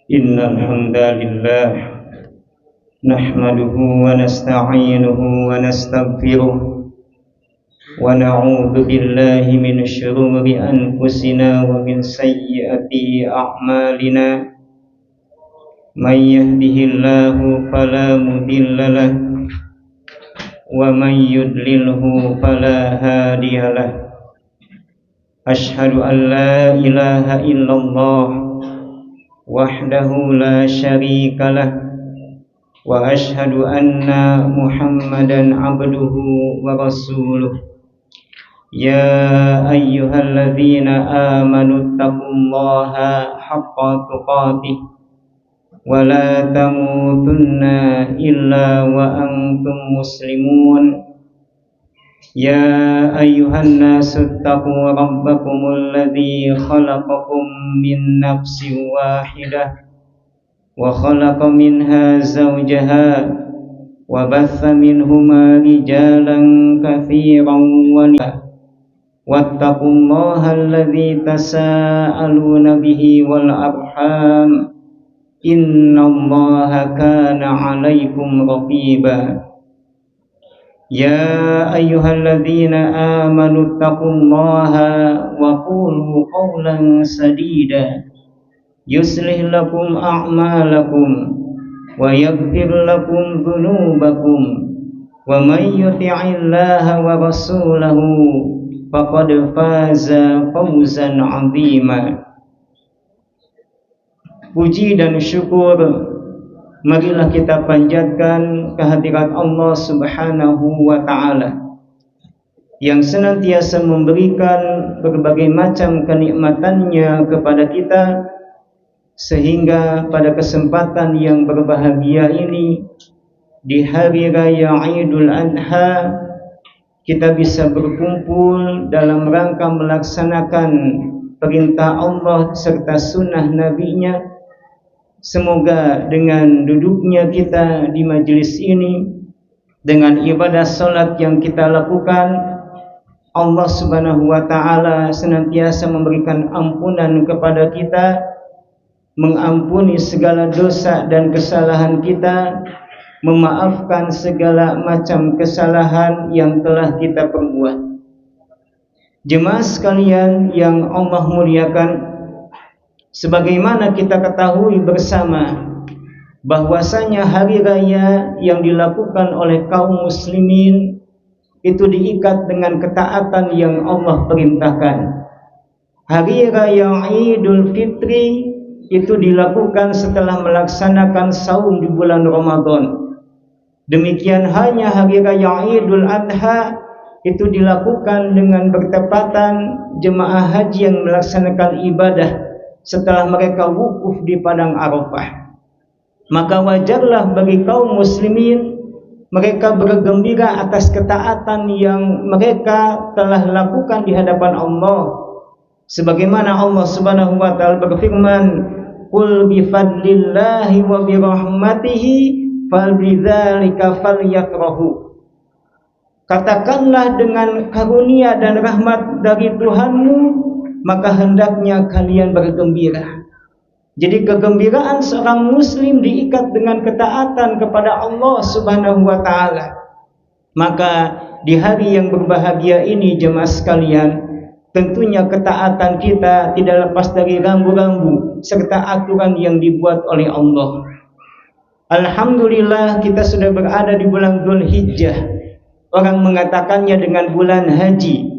إن الحمد لله نحمده ونستعينه ونستغفره ونعوذ بالله من شرور أنفسنا ومن سيئات أعمالنا من يهده الله فلا مضل له ومن يضلله فلا هادي له أشهد أن لا إله إلا الله وحده لا شريك له وأشهد أن محمدا عبده ورسوله يا أيها الذين آمنوا اتقوا الله حق تقاته ولا تموتن إلا وأنتم مسلمون يا أيها الناس اتقوا ربكم الذي خلقكم من نفس واحدة وخلق منها زوجها وبث منهما رجالا كثيرا ونساء واتقوا الله الذي تساءلون به والأرحام إن الله كان عليكم رقيبا يا أيها الذين آمنوا اتقوا الله وقولوا قولا سديدا يصلح لكم أعمالكم ويغفر لكم ذنوبكم ومن يطع الله ورسوله فقد فاز فوزا عظيما. Puji dan syukur marilah kita panjatkan kehadirat Allah Subhanahu wa Ta'ala yang senantiasa memberikan berbagai macam kenikmatannya kepada kita, sehingga pada kesempatan yang berbahagia ini di hari raya Idul Adha kita bisa berkumpul dalam rangka melaksanakan perintah Allah serta sunnah Nabi-Nya. Semoga dengan duduknya kita di majelis ini, dengan ibadah salat yang kita lakukan, Allah Subhanahu wa Ta'ala senantiasa memberikan ampunan kepada kita, mengampuni segala dosa dan kesalahan kita, memaafkan segala macam kesalahan yang telah kita perbuat. Jemaah sekalian yang Allah muliakan, sebagaimana kita ketahui bersama bahwasanya hari raya yang dilakukan oleh kaum muslimin itu diikat dengan ketaatan yang Allah perintahkan. Hari raya Idul Fitri itu dilakukan setelah melaksanakan saum di bulan Ramadan. Demikian hanya hari raya Idul Adha itu dilakukan dengan bertepatan jemaah haji yang melaksanakan ibadah setelah mereka wukuf di padang Arafah. Maka wajarlah bagi kaum muslimin mereka bergembira atas ketaatan yang mereka telah lakukan di hadapan Allah. Sebagaimana Allah Subhanahu wa Ta'ala berfirman, "Qul bi fadlillahi wa bi rahmatihi fabidzalika falyafrahu." Katakanlah dengan karunia dan rahmat dari Tuhanmu, maka hendaknya kalian bergembira. Jadi kegembiraan seorang muslim diikat dengan ketaatan kepada Allah Subhanahu wa Ta'ala. Maka di hari yang berbahagia ini jemaah sekalian, tentunya ketaatan kita tidak lepas dari rambu-rambu serta aturan yang dibuat oleh Allah. Alhamdulillah kita sudah berada di bulan Dzulhijjah. Orang mengatakannya dengan bulan haji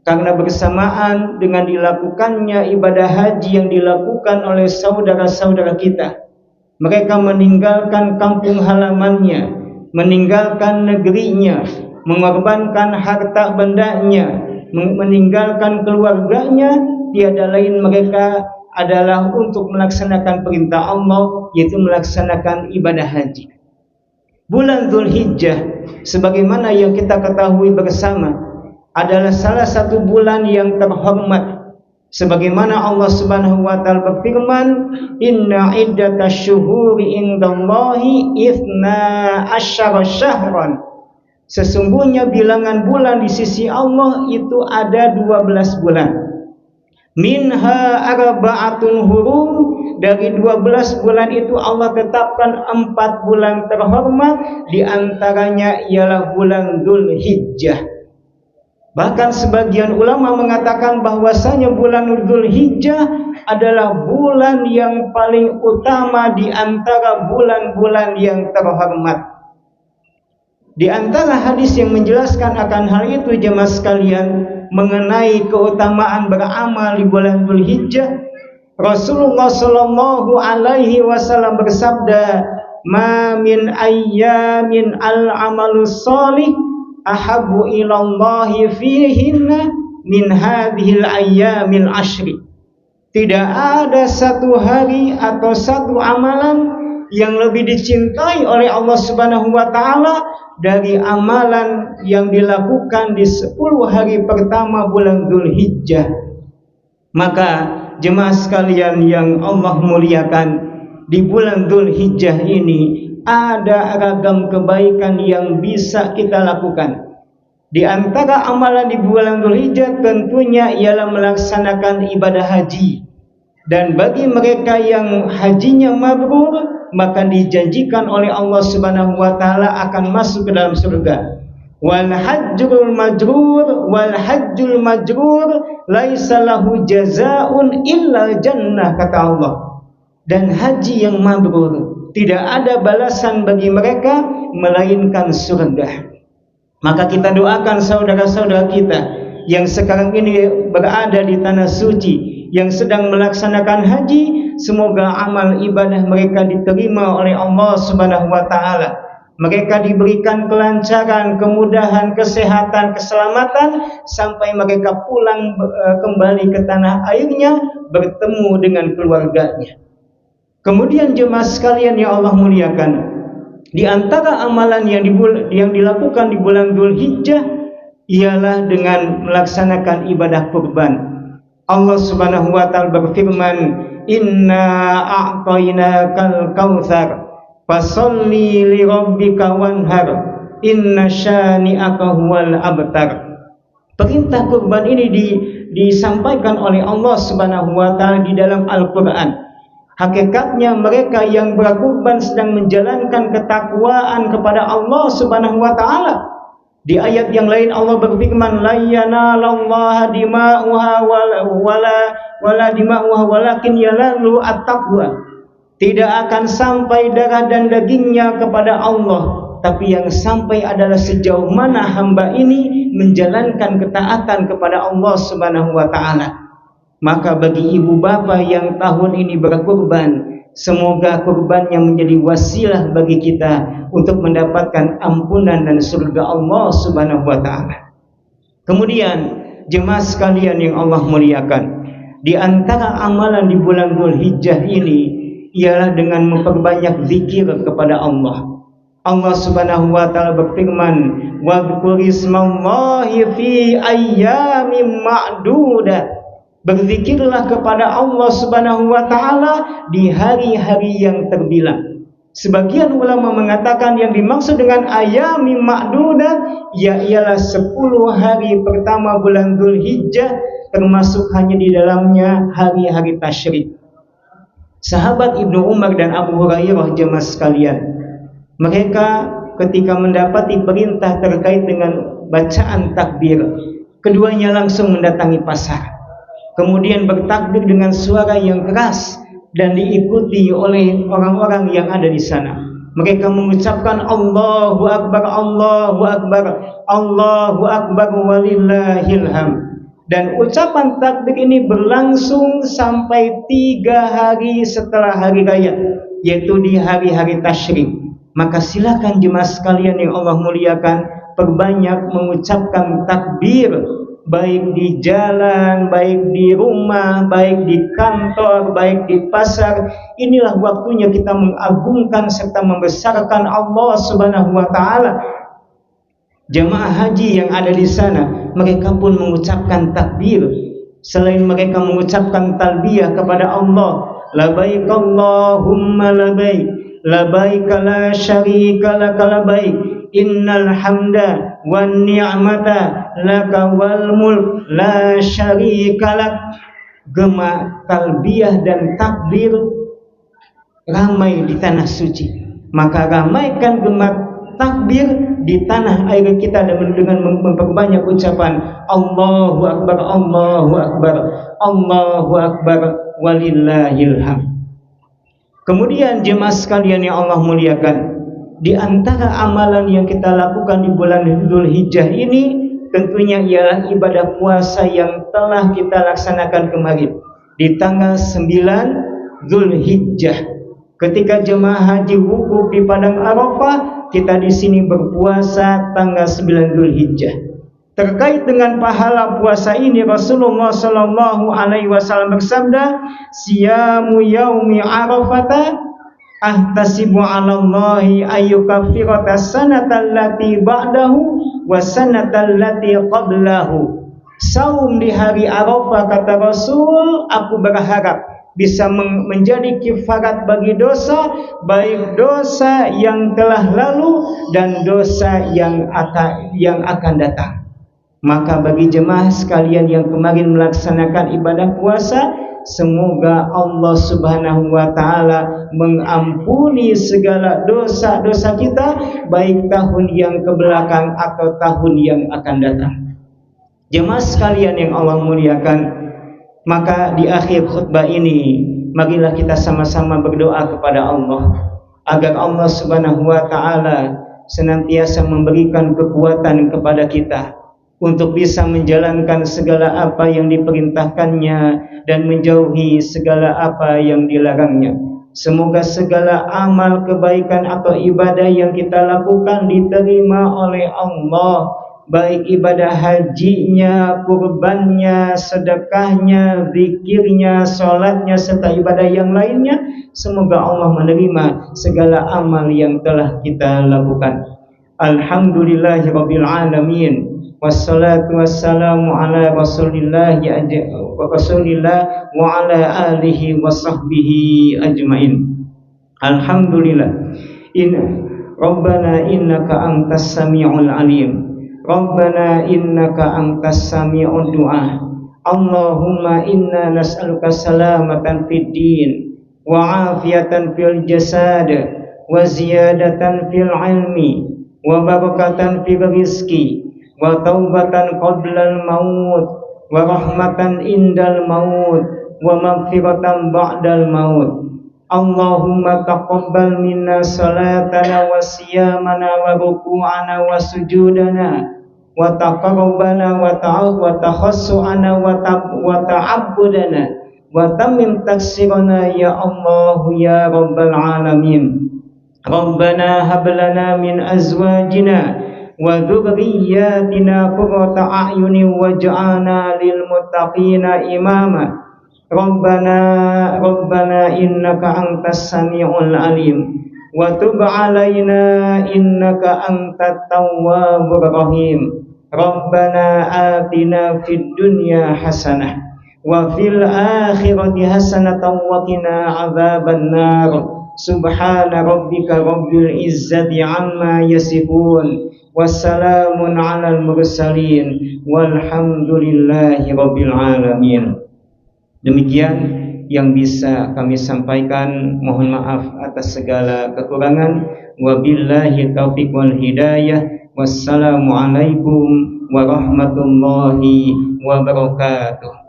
karena bersamaan dengan dilakukannya ibadah haji yang dilakukan oleh saudara-saudara kita. Mereka meninggalkan kampung halamannya, meninggalkan negerinya, mengorbankan harta bendanya, meninggalkan keluarganya. Tiada lain mereka adalah untuk melaksanakan perintah Allah, yaitu melaksanakan ibadah haji. Bulan Dzulhijjah sebagaimana yang kita ketahui bersama adalah salah satu bulan yang terhormat, sebagaimana Allah Subhanahu wa Ta'ala berfirman, "Inna iddatasy-syuhuri indallahi 12 syahran." Sesungguhnya bilangan bulan di sisi Allah itu ada 12 bulan. Minha arba'atun hurum, dari 12 bulan itu Allah tetapkan 4 bulan terhormat, di antaranya ialah bulan Dzulhijjah. Bahkan sebagian ulama mengatakan bahwasanya bulan Dzulhijjah adalah bulan yang paling utama di antara bulan-bulan yang terhormat. Di antara hadis yang menjelaskan akan hal itu jemaah sekalian, mengenai keutamaan beramal di bulan Dzulhijjah, Rasulullah sallallahu alaihi wasallam bersabda, "Ma min ayyamin al-amalus shalih ahabbu ilallahi fihinna min hadhil ayyamil ashri." Tidak ada satu hari atau satu amalan yang lebih dicintai oleh Allah Subhanahu wa taala dari amalan yang dilakukan di 10 hari pertama bulan Dzulhijjah. Maka jemaah sekalian yang Allah muliakan, di bulan Dzulhijjah ini ada ragam kebaikan yang bisa kita lakukan. Di antara amalan di bulan Dzulhijjah tentunya ialah melaksanakan ibadah haji. Dan bagi mereka yang hajinya mabrur, maka dijanjikan oleh Allah Subhanahu wa taala akan masuk ke dalam surga. Wal hajjul majrur laisa lahu jazaa'un illa jannah, kata Allah. Dan haji yang mabrur tidak ada balasan bagi mereka melainkan surga. Maka kita doakan saudara-saudara kita yang sekarang ini berada di tanah suci, yang sedang melaksanakan haji, semoga amal ibadah mereka diterima oleh Allah Subhanahu wa taala. Mereka diberikan kelancaran, kemudahan, kesehatan, keselamatan sampai mereka pulang kembali ke tanah airnya, bertemu dengan keluarganya. Kemudian jemaah sekalian yang Allah muliakan, di antara amalan yang dilakukan di bulan Dzulhijjah ialah dengan melaksanakan ibadah kurban. Allah Subhanahu wa taala berfirman, "Inna a'tainakal kautsar fasholli li rabbika wanhar inna syani'aka huwal abtar." Perintah kurban ini disampaikan oleh Allah Subhanahu wa taala di dalam Al-Qur'an. Hakikatnya mereka yang berkurban sedang menjalankan ketakwaan kepada Allah Subhanahu wa taala. Di ayat yang lain Allah berfirman, la yanalallaha dima'uha wala dima'uha walakin yanalu at-taqwa. Tidak akan sampai darah dan dagingnya kepada Allah, tapi yang sampai adalah sejauh mana hamba ini menjalankan ketaatan kepada Allah Subhanahu wa taala. Maka bagi ibu bapa yang tahun ini berkurban, semoga kurbannya menjadi wasilah bagi kita untuk mendapatkan ampunan dan surga Allah Subhanahu wa taala. Kemudian jemaah sekalian yang Allah muliakan, di antara amalan di bulan Dzulhijjah ini ialah dengan memperbanyak zikir kepada Allah. Allah Subhanahu wa taala berfirman, "Wadhkurismallahi fi ayyamin ma'dudat." Berzikirlah kepada Allah Subhanahu wa taala di hari-hari yang terbilang. Sebagian ulama mengatakan yang dimaksud dengan ayyamin ma'dudat ialah 10 hari pertama bulan Dzulhijjah, termasuk hanya di dalamnya hari-hari tasyrik. Sahabat Ibnu Umar dan Abu Hurairah jemaah sekalian, mereka ketika mendapati perintah terkait dengan bacaan takbir, keduanya langsung mendatangi pasar. Kemudian bertakbir dengan suara yang keras dan diikuti oleh orang-orang yang ada di sana. Mereka mengucapkan Allahu Akbar, Allahu Akbar, Allahu Akbar walillahil hamd. Dan ucapan takbir ini berlangsung sampai 3 hari setelah hari raya, yaitu di hari-hari tasyrik. Maka silakan jemaah sekalian yang Allah muliakan, perbanyak mengucapkan takbir, baik di jalan, baik di rumah, baik di kantor, baik di pasar. Inilah waktunya kita mengagungkan serta membesarkan Allah Subhanahu wa taala. Jamaah haji yang ada di sana, mereka pun mengucapkan takbir. Selain mereka mengucapkan talbiyah kepada Allah, labaik Allahumma labaik, labaik la syarika laka labaik, innal hamda wan ni'mata laka wal mulk la syarika lak. gema talbiyah dan takbir ramai di tanah suci. Maka ramaikan gema takbir di tanah air kita dengan memperbanyak ucapan Allahu Akbar, Allahu Akbar, Allahu Akbar, walillahil hamd. Kemudian jemaah sekalian yang Allah muliakan, di antara amalan yang kita lakukan di bulan Dzulhijjah ini tentunya ialah ibadah puasa yang telah kita laksanakan kemarin di tanggal 9 Dzulhijjah. Ketika jemaah haji wukuf di padang Arafah, kita di sini berpuasa tanggal 9 Dzulhijjah. Terkait dengan pahala puasa ini, Rasulullah sallallahu alaihi wasallam bersabda, "Siyamu yaumi Arafata ahtasibu 'ala Allahi ayyukaffirata sanata allati ba'dahu wa sanata allati qablahu." Saum di hari Arafah, kata Rasul, aku berharap bisa menjadi kifarat bagi dosa, baik dosa yang telah lalu dan dosa yang akan datang. Maka bagi jemaah sekalian yang kemarin melaksanakan ibadah puasa, semoga Allah Subhanahu wa taala mengampuni segala dosa-dosa kita, baik tahun yang kebelakang atau tahun yang akan datang. Jemaah sekalian yang Allah muliakan, maka di akhir khutbah ini marilah kita sama-sama berdoa kepada Allah agar Allah Subhanahu wa taala senantiasa memberikan kekuatan kepada kita untuk bisa menjalankan segala apa yang diperintahkannya dan menjauhi segala apa yang dilarangnya. Semoga segala amal kebaikan atau ibadah yang kita lakukan diterima oleh Allah, baik ibadah hajinya, kurbannya, sedekahnya, zikirnya, sholatnya, serta ibadah yang lainnya. Semoga Allah menerima segala amal yang telah kita lakukan. Alhamdulillahirabbil alamin. Wassalatu wassalamu ala rasulillah wa ala alihi wa sahbihi ajmain. Alhamdulillah. Rabbana innaka antas sami'ul alim. Rabbana innaka antas sami'ud du'a. Allahumma inna nas'aluka salamatan fid din wa afiyatan fil jasad wa ziyadatan fil ilmi wa barakatan fil rizqi wa taubatan qablal maut wa rahmatan indal maut wa maghfiratan ba'dal maut. Allahumma taqabbal minna salatana wa siyamana wa ruku'ana wa sujudana wa taqarrubana wa takhassu'ana wa ta'abbudana wa tamim taksirana ya Allah ya rabbal alamin. Rabbana hab lana min azwajina wa dzurriyyatina qurrata a'yunin waj'alna lil muttaqina imama. Rabbana innaka antas sami'ul alim wa tub 'alaina innaka antat tawwabur rahim. Rabbana atina fid dunya hasanah wa fil akhirati hasanatan wa qina 'adzaban nar. Subhana rabbika rabbil izzati 'amma yasifun. Wassalamun 'alal mursalin walhamdulillahi rabbil alamin. Demikian yang bisa kami sampaikan. Mohon maaf atas segala kekurangan. Wabillahi taufiq wal hidayah. Wassalamualaikum warahmatullahi wabarakatuh.